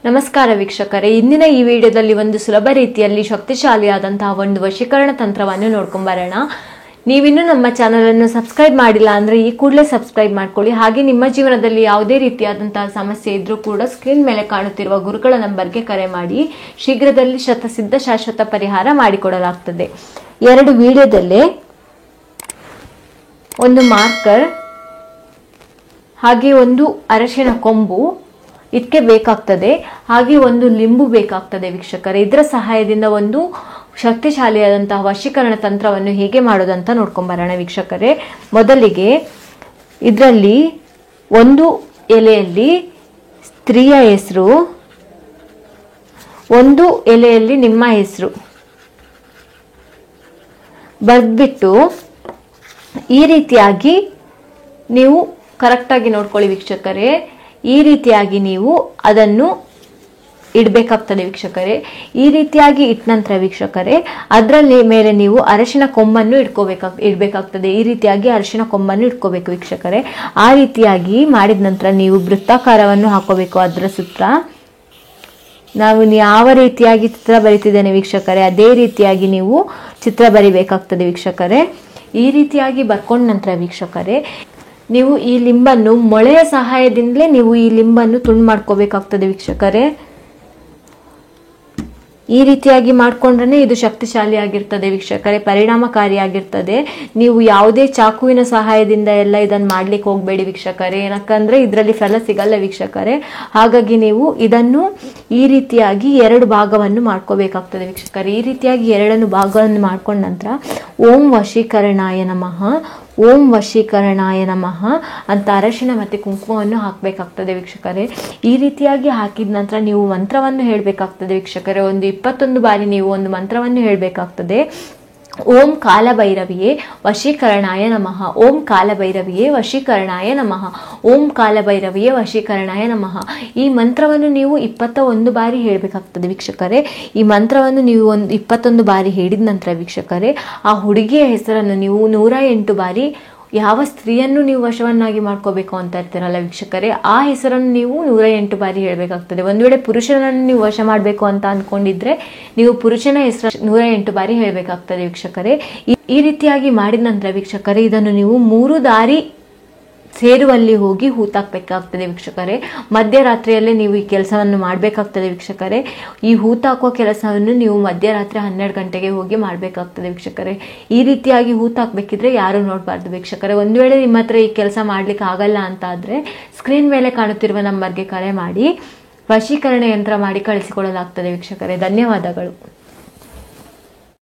ನಮಸ್ಕಾರ ವೀಕ್ಷಕರೇ, ಇಂದಿನ ಈ ವಿಡಿಯೋದಲ್ಲಿ ಒಂದು ಸುಲಭ ರೀತಿಯಲ್ಲಿ ಶಕ್ತಿಶಾಲಿಯಾದಂತಹ ಒಂದು ವಶೀಕರಣ ತಂತ್ರವನ್ನು ನೋಡ್ಕೊಂಡು ಬರೋಣ. ನೀವಿನ್ನೂ ನಮ್ಮ ಚಾನೆಲ್ ಅನ್ನು ಸಬ್ಸ್ಕ್ರೈಬ್ ಮಾಡಿಲ್ಲ ಅಂದ್ರೆ ಈ ಕೂಡಲೇ ಸಬ್ಸ್ಕ್ರೈಬ್ ಮಾಡ್ಕೊಳ್ಳಿ. ಹಾಗೆ ನಿಮ್ಮ ಜೀವನದಲ್ಲಿ ಯಾವುದೇ ರೀತಿಯಾದಂತಹ ಸಮಸ್ಯೆ ಇದ್ರೂ ಕೂಡ ಸ್ಕ್ರೀನ್ ಮೇಲೆ ಕಾಣುತ್ತಿರುವ ಗುರುಗಳ ನಂಬರ್ಗೆ ಕರೆ ಮಾಡಿ. ಶೀಘ್ರದಲ್ಲಿ ಶತಸಿದ್ಧ ಶಾಶ್ವತ ಪರಿಹಾರ ಮಾಡಿಕೊಡಲಾಗ್ತದೆ. 2 ವಿಡಿಯೋದಲ್ಲೇ ಒಂದು ಮಾರ್ಕರ್ ಹಾಗೆ ಒಂದು ಅರಶಿನ ಕೊಂಬು ಇದಕ್ಕೆ ಬೇಕಾಗ್ತದೆ. ಹಾಗೆ ಒಂದು ಲಿಂಬು ಬೇಕಾಗ್ತದೆ ವೀಕ್ಷಕರೇ. ಇದರ ಸಹಾಯದಿಂದ ಒಂದು ಶಕ್ತಿಶಾಲಿಯಾದಂತಹ ವಶೀಕರಣ ತಂತ್ರವನ್ನು ಹೇಗೆ ಮಾಡೋದಂತ ನೋಡ್ಕೊಂಡ್ ಬರೋಣ ವೀಕ್ಷಕರೇ. ಮೊದಲಿಗೆ ಇದರಲ್ಲಿ ಒಂದು ಎಲೆಯಲ್ಲಿ ಸ್ತ್ರೀಯ ಹೆಸರು, ಒಂದು ಎಲೆಯಲ್ಲಿ ನಿಮ್ಮ ಹೆಸರು ಬರ್ದ್ಬಿಟ್ಟು ಈ ರೀತಿಯಾಗಿ ನೀವು ಕರೆಕ್ಟಾಗಿ ನೋಡ್ಕೊಳ್ಳಿ ವೀಕ್ಷಕರೇ. ಈ ರೀತಿಯಾಗಿ ನೀವು ಅದನ್ನು ಇಡಬೇಕಾಗ್ತದೆ ವೀಕ್ಷಕರೇ. ಈ ರೀತಿಯಾಗಿ ಇಟ್ಟ ನಂತರ ವೀಕ್ಷಕರೇ ಅದರಲ್ಲಿ ಮೇಲೆ ನೀವು ಅರಶಿನ ಕೊಂಬನ್ನು ಇಡಬೇಕಾಗ್ತದೆ. ಈ ರೀತಿಯಾಗಿ ಅರಶಿನ ಕೊಂಬನ್ನು ಇಟ್ಕೋಬೇಕು ವೀಕ್ಷಕರೇ. ಆ ರೀತಿಯಾಗಿ ಮಾಡಿದ ನಂತರ ನೀವು ವೃತ್ತಾಕಾರವನ್ನು ಹಾಕೋಬೇಕು. ಅದರ ಸುತ್ತ ನಾವು ಯಾವ ರೀತಿಯಾಗಿ ಚಿತ್ರ ಬರಿತಿದ್ದೇನೆ ವೀಕ್ಷಕರೇ ಅದೇ ರೀತಿಯಾಗಿ ನೀವು ಚಿತ್ರ ಬರಿಬೇಕಾಗ್ತದೆ ವೀಕ್ಷಕರೇ. ಈ ರೀತಿಯಾಗಿ ಬರ್ಕೊಂಡ ನಂತರ ವೀಕ್ಷಕರೇ ನೀವು ಈ ಲಿಂಬನ್ನು ಮೊಳೆಯ ಸಹಾಯದಿಂದಲೇ ನೀವು ಈ ಲಿಂಬನ್ನು ತುಂಡು ಮಾಡ್ಕೋಬೇಕಾಗ್ತದೆ ವೀಕ್ಷಕರೇ. ಈ ರೀತಿಯಾಗಿ ಮಾಡ್ಕೊಂಡ್ರೆ ಇದು ಶಕ್ತಿಶಾಲಿಯಾಗಿರ್ತದೆ ವೀಕ್ಷಕರೇ, ಪರಿಣಾಮಕಾರಿಯಾಗಿರ್ತದೆ. ನೀವು ಯಾವುದೇ ಚಾಕುವಿನ ಸಹಾಯದಿಂದ ಎಲ್ಲ ಇದನ್ನು ಮಾಡ್ಲಿಕ್ಕೆ ಹೋಗ್ಬೇಡಿ ವೀಕ್ಷಕರೇ, ಯಾಕಂದ್ರೆ ಇದರಲ್ಲಿ ಫಲ ಸಿಗಲ್ಲ ವೀಕ್ಷಕರೇ. ಹಾಗಾಗಿ ನೀವು ಇದನ್ನು ಈ ರೀತಿಯಾಗಿ 2 ಭಾಗವನ್ನು ಮಾಡ್ಕೋಬೇಕಾಗ್ತದೆ ವೀಕ್ಷಕರೇ. ಈ ರೀತಿಯಾಗಿ 2 ಭಾಗವನ್ನು ಮಾಡ್ಕೊಂಡ ನಂತರ ಓಂ ವಶೀಕರಣಾಯ ನಮಃ, ಓಂ ವಶೀಕರಣಾಯ ನಮಃ ಅಂತ ಅರಶಿನ ಮತ್ತೆ ಕುಂಕುಮವನ್ನು ಹಾಕಬೇಕಾಗ್ತದೆ ವೀಕ್ಷಕರೇ. ಈ ರೀತಿಯಾಗಿ ಹಾಕಿದ ನಂತರ ನೀವು ಮಂತ್ರವನ್ನು ಹೇಳಬೇಕಾಗ್ತದೆ ವೀಕ್ಷಕರೇ. ಒಂದು 21 ಬಾರಿ ನೀವು ಒಂದು ಮಂತ್ರವನ್ನು ಹೇಳಬೇಕಾಗ್ತದೆ. ಓಂ ಕಾಲಭೈರವಿಯೇ ವಶೀಕರಣಾಯ ನಮಃ, ಓಂ ಕಾಲಭೈರವಿಯೇ ವಶೀಕರಣಾಯ ನಮಃ, ಓಂ ಕಾಲಭೈರವಿಯೇ ವಶೀಕರಣಾಯ ನಮಃ. ಈ ಮಂತ್ರವನ್ನು ನೀವು 21 ಬಾರಿ ಹೇಳಬೇಕಾಗ್ತದೆ ವೀಕ್ಷಕರೇ. ಈ ಮಂತ್ರವನ್ನು ನೀವು 21 ಬಾರಿ ಹೇಳಿದ ನಂತರ ವೀಕ್ಷಕರೇ ಆ ಹುಡುಗಿಯ ಹೆಸರನ್ನು ನೀವು 108 ಬಾರಿ, ಯಾವ ಸ್ತ್ರೀಯನ್ನು ನೀವು ವಶವನ್ನಾಗಿ ಮಾಡ್ಕೋಬೇಕು ಅಂತ ಇರ್ತೀರಲ್ಲ ವೀಕ್ಷಕರೇ ಆ ಹೆಸರನ್ನು ನೀವು 108 ಬಾರಿ ಹೇಳಬೇಕಾಗ್ತದೆ. ಒಂದು ವೇಳೆ ಪುರುಷನನ್ನು ನೀವು ವಶ ಮಾಡಬೇಕು ಅಂತ ಅಂದ್ಕೊಂಡಿದ್ರೆ ನೀವು ಪುರುಷನ ಹೆಸರು 108 ಬಾರಿ ಹೇಳಬೇಕಾಗ್ತದೆ ವೀಕ್ಷಕರೇ. ಈ ರೀತಿಯಾಗಿ ಮಾಡಿದ ನಂತರ ವೀಕ್ಷಕರೇ ಇದನ್ನು ನೀವು 3 ದಾರಿ ಸೇರುವಲ್ಲಿ ಹೋಗಿ ಹೂತಾಕ್ಬೇಕಾಗ್ತದೆ ವೀಕ್ಷಕರೇ. ಮಧ್ಯರಾತ್ರಿಯಲ್ಲೇ ನೀವು ಈ ಕೆಲಸವನ್ನು ಮಾಡಬೇಕಾಗ್ತದೆ ವೀಕ್ಷಕರೇ. ಈ ಹೂತಾಕುವ ಕೆಲಸವನ್ನು ನೀವು ಮಧ್ಯರಾತ್ರಿ 12 ಗಂಟೆಗೆ ಹೋಗಿ ಮಾಡಬೇಕಾಗ್ತದೆ ವೀಕ್ಷಕರೇ. ಈ ರೀತಿಯಾಗಿ ಹೂತಾಕ್ಬೇಕಿದ್ರೆ ಯಾರು ನೋಡಬಾರ್ದು ವೀಕ್ಷಕರೇ. ಒಂದು ವೇಳೆ ನಿಮ್ಮ ಹತ್ರ ಈ ಕೆಲಸ ಮಾಡ್ಲಿಕ್ಕೆ ಆಗಲ್ಲ ಅಂತ ಆದ್ರೆ ಸ್ಕ್ರೀನ್ ಮೇಲೆ ಕಾಣುತ್ತಿರುವ ನಂಬರ್ಗೆ ಕರೆ ಮಾಡಿ ವಶೀಕರಣ ಯಂತ್ರ ಮಾಡಿ ಕಳಿಸಿಕೊಡಲಾಗ್ತದೆ ವೀಕ್ಷಕರೇ. ಧನ್ಯವಾದಗಳು.